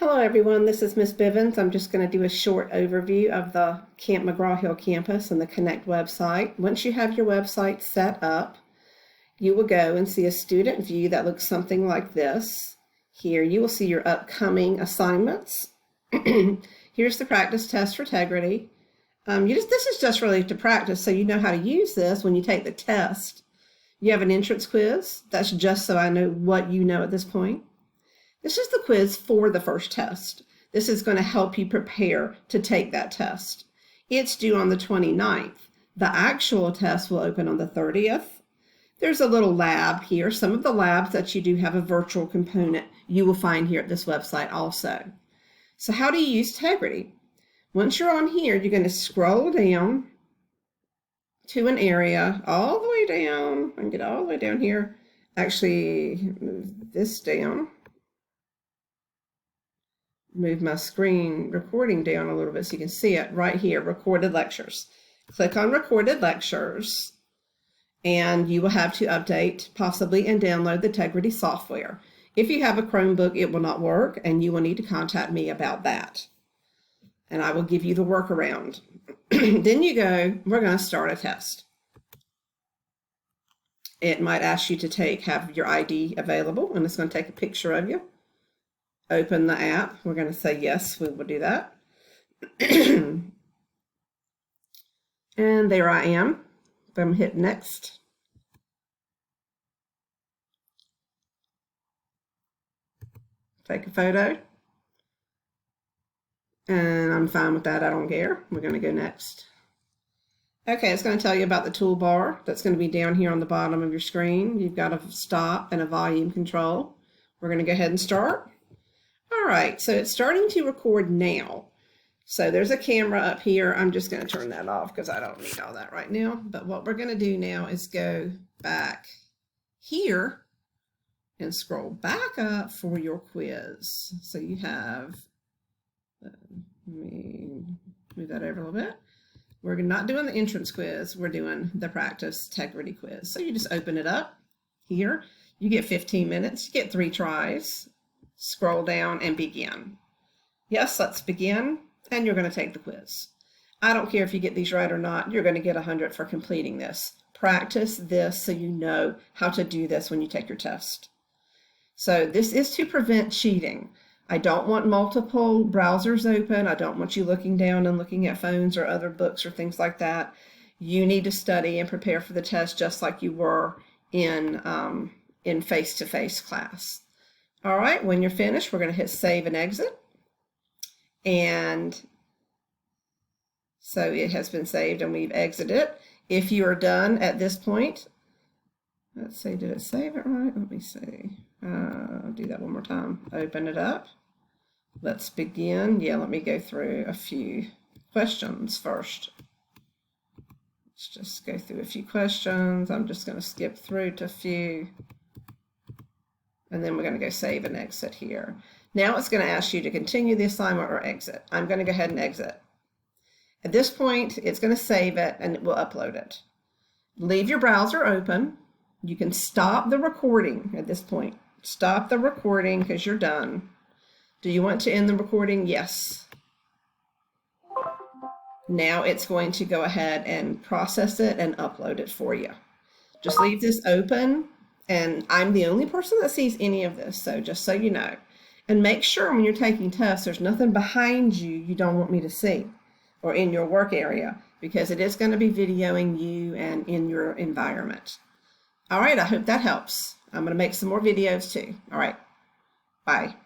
Hello everyone, this is Miss Bivens. I'm just going to do a short overview of the Camp McGraw-Hill campus and the Connect website. Once you have your website set up, you will go and see a student view that looks something like this. Here you will see your upcoming assignments. Here's the practice test for Tegrity. This is just really to practice so you know how to use this when you take the test. You have an entrance quiz. That's just so I know what you know at this point. This is the quiz for the first test. This is going to help you prepare to take that test. It's due on the 29th. The actual test will open on the 30th. There's a little lab here. Some of the labs that you do have a virtual component you will find here at this website also. So how do you use Tegrity? Once you're on here, you're going to scroll down to an area all the way down. I can get all the way down here. Actually, move this down. Move my screen recording down a little bit so you can see it right here, recorded lectures. Click on recorded lectures and you will have to update possibly and download the Tegrity software. If you have a Chromebook, it will not work and you will need to contact me about that. And I will give you the workaround. Then you go, we're going to start a test. It might ask you to have your ID available and it's going to take a picture of you. Open the app. We're going to say yes, we will do that. And there I am. I'm hit next. Take a photo. And I'm fine with that. I don't care. We're going to go next. Okay, it's going to tell you about the toolbar that's going to be down here on the bottom of your screen. You've got a stop and a volume control. We're going to go ahead and start. All right, so it's starting to record now. So there's a camera up here. I'm just going to turn that off because I don't need all that right now. But what we're going to do now is go back here and scroll back up for your quiz. So you have, let me move that over a little bit. We're not doing the entrance quiz. We're doing the practice Tegrity quiz. So you just open it up here. You get 15 minutes. You get 3 tries. Scroll down and begin. Yes, let's begin. And you're going to take the quiz. I don't care if you get these right or not. You're going to get 100 for completing this. Practice this so you know how to do this when you take your test. So this is to prevent cheating. I don't want multiple browsers open. I don't want you looking down and looking at phones or other books or things like that. You need to study and prepare for the test just like you were in face-to-face class. All right, when you're finished, we're going to hit save and exit. And so it has been saved and we've exited it. If you are done at this point, let's see, did it save it right? Let me see. I'll do that one more time. Open it up. Let's begin. Yeah, let me go through a few questions first. Let's just go through a few questions. I'm just going to skip through to a few. And then we're going to go save and exit here. Now it's going to ask you to continue the assignment or exit. I'm going to go ahead and exit. At this point, it's going to save it and it will upload it. Leave your browser open. You can stop the recording at this point. Stop the recording because you're done. Do you want to end the recording? Yes. Now it's going to go ahead and process it and upload it for you. Just leave this open. And I'm the only person that sees any of this, so just so you know. And make sure when you're taking tests, there's nothing behind you don't want me to see or in your work area because it is going to be videoing you and in your environment. All right, I hope that helps. I'm going to make some more videos too. All right, bye.